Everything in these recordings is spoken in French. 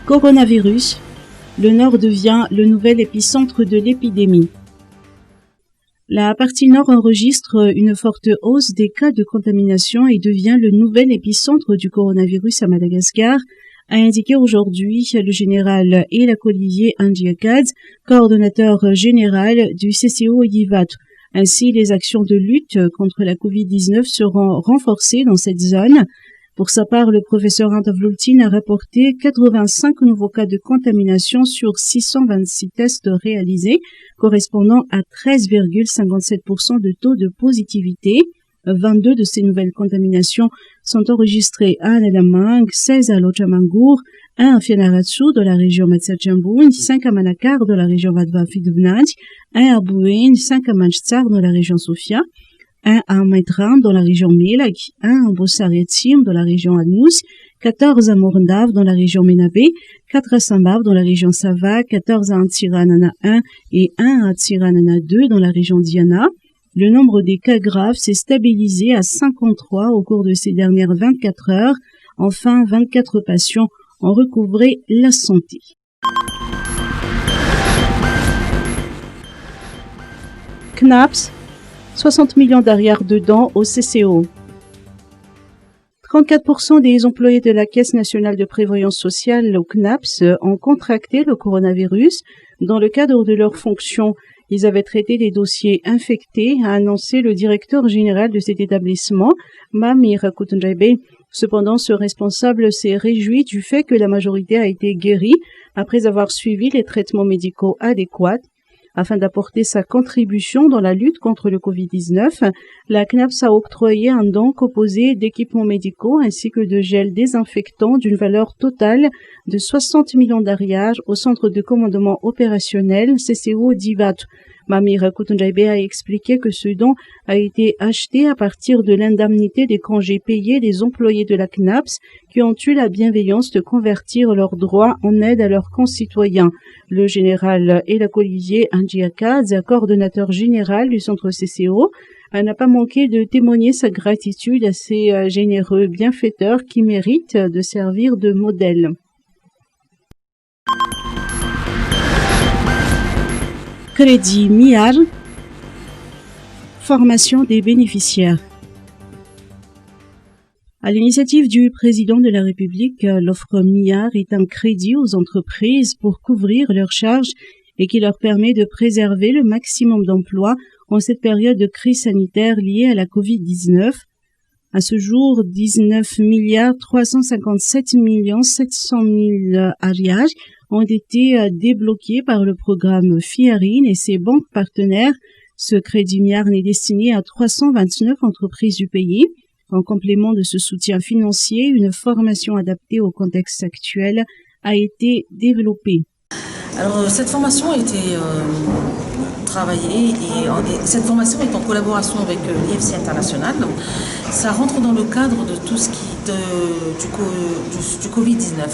Coronavirus. Le Nord devient le nouvel épicentre de l'épidémie. La partie Nord enregistre une forte hausse des cas de contamination et devient le nouvel épicentre du coronavirus à Madagascar, a indiqué aujourd'hui le général Elak Olivier Andiakadze, coordonnateur général du CCO Yivat. Ainsi, les actions de lutte contre la Covid-19 seront renforcées dans cette zone. Pour sa part, le professeur Antavlultin a rapporté 85 nouveaux cas de contamination sur 626 tests réalisés, correspondant à 13,57% de taux de positivité. 22 de ces nouvelles contaminations sont enregistrées à Annadamang, 16 à Lochamangour, 1 à Fianaratsu de la région Matsatjamboun, 5 à Manakar de la région Vadva-Fidubnad, 1 à Bouin, 5 à Manchsar de la région Sofia, 1 à Maitram dans la région Melak, 1 à Bossariatim dans la région Admous, 14 à Morendav dans la région Menabé, 4 à Sambav dans la région Sava, 14 à Antiranana 1 et 1 à Antiranana 2 dans la région Diana. Le nombre des cas graves s'est stabilisé à 53 au cours de ces dernières 24 heures. Enfin, 24 patients ont recouvré la santé. CNAPS, 60 millions d'arrières de dents au CCO. 34% des employés de la Caisse nationale de prévoyance sociale au CNAPS ont contracté le coronavirus. Dans le cadre de leurs fonctions, ils avaient traité des dossiers infectés, a annoncé le directeur général de cet établissement, Mamir Kutunjaibe. Cependant, ce responsable s'est réjoui du fait que la majorité a été guérie après avoir suivi les traitements médicaux adéquats. Afin d'apporter sa contribution dans la lutte contre le Covid-19, la CNAPS a octroyé un don composé d'équipements médicaux ainsi que de gel désinfectant d'une valeur totale de 60 millions d'ariages au centre de commandement opérationnel CCO d'Ivat. Mamir Kutunjaibe a expliqué que ce don a été acheté à partir de l'indemnité des congés payés des employés de la CNAPS qui ont eu la bienveillance de convertir leurs droits en aide à leurs concitoyens. Le général Elak Olivier Andiakadze, coordonnateur général du centre CCO, n'a pas manqué de témoigner sa gratitude à ces généreux bienfaiteurs qui méritent de servir de modèle. Crédit MIAR, formation des bénéficiaires. À l'initiative du président de la République, l'offre MIAR est un crédit aux entreprises pour couvrir leurs charges et qui leur permet de préserver le maximum d'emplois en cette période de crise sanitaire liée à la Covid-19. À ce jour, 19 milliards 357 millions 700 000 ariages ont été débloqués par le programme FIARIN et ses banques partenaires. Ce crédit MIAR est destiné à 329 entreprises du pays. En complément de ce soutien financier, une formation adaptée au contexte actuel a été développée. Alors, cette formation a été travaillée et cette formation est en collaboration avec l'IFC International. Ça rentre dans le cadre de tout ce qui du Covid-19.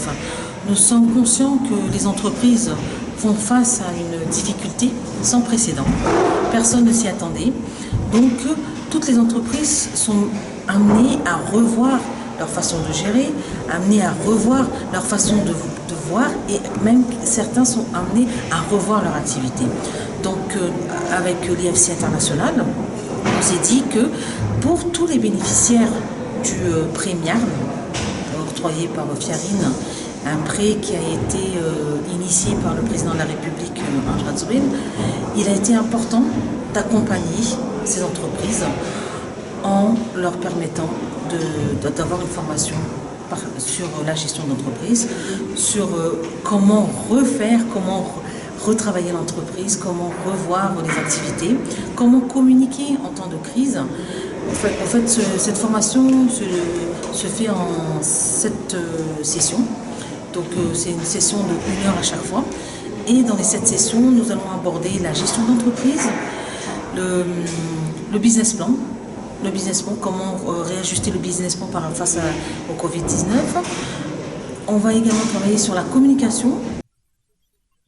Nous sommes conscients que les entreprises font face à une difficulté sans précédent. Personne ne s'y attendait. Donc, toutes les entreprises sont amenées à revoir leur façon de gérer, amenées à revoir leur façon de voir et même certains sont amenés à revoir leur activité. Donc, avec l'IFC International, on s'est dit que pour tous les bénéficiaires du prêt MIAR, octroyé par FIARIN, un prêt qui a été initié par le président de la République, Ange Radzoubine, il a été important d'accompagner ces entreprises en leur permettant d'avoir une formation sur la gestion d'entreprise, sur comment refaire, comment retravailler l'entreprise, comment revoir les activités, comment communiquer en temps de crise. En fait, cette formation se fait en 7 sessions. Donc c'est une session de 1 heure à chaque fois. Et dans les 7 sessions, nous allons aborder la gestion d'entreprise, le business plan, comment réajuster le business plan face au Covid-19. On va également travailler sur la communication.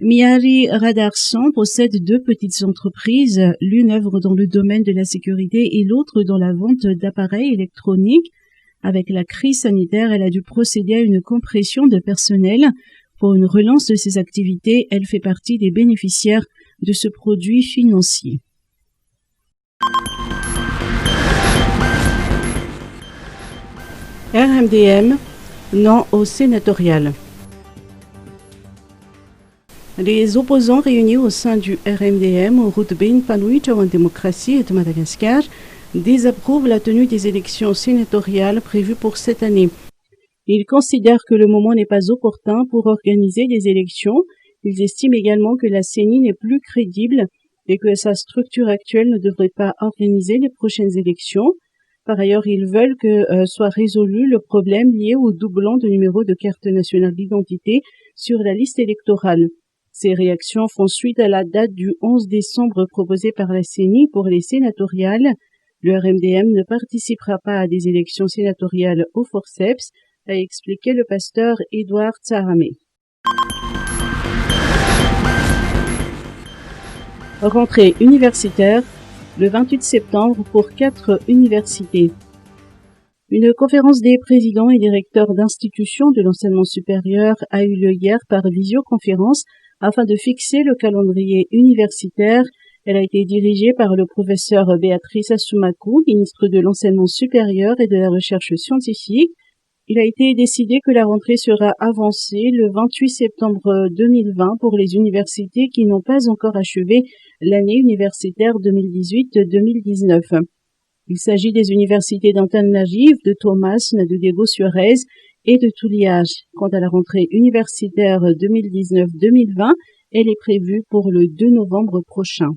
Miari Radarsan possède 2 petites entreprises, l'une œuvre dans le domaine de la sécurité et l'autre dans la vente d'appareils électroniques. Avec la crise sanitaire, elle a dû procéder à une compression de personnel. Pour une relance de ses activités, elle fait partie des bénéficiaires de ce produit financier. RMDM, non au sénatorial. Les opposants réunis au sein du RMDM, Routbin Panuita en démocratie et de Madagascar, désapprouvent la tenue des élections sénatoriales prévues pour cette année. Ils considèrent que le moment n'est pas opportun pour organiser des élections. Ils estiment également que la CENI n'est plus crédible et que sa structure actuelle ne devrait pas organiser les prochaines élections. Par ailleurs, ils veulent que soit résolu le problème lié au doublon de numéro de carte nationale d'identité sur la liste électorale. Ces réactions font suite à la date du 11 décembre proposée par la CENI pour les sénatoriales. Le RMDM ne participera pas à des élections sénatoriales au forceps, a expliqué le pasteur Édouard Tsaramé. Rentrée universitaire le 28 septembre pour 4 universités. Une conférence des présidents et directeurs d'institutions de l'enseignement supérieur a eu lieu hier par visioconférence afin de fixer le calendrier universitaire. Elle a été dirigée par le professeur Béatrice Assoumakou, ministre de l'enseignement supérieur et de la recherche scientifique. Il a été décidé que la rentrée sera avancée le 28 septembre 2020 pour les universités qui n'ont pas encore achevé l'année universitaire 2018-2019. Il s'agit des universités d'Antananarivo, de Thomas, de Diego-sur-Aise et de Touliage. Quant à la rentrée universitaire 2019-2020, elle est prévue pour le 2 novembre prochain.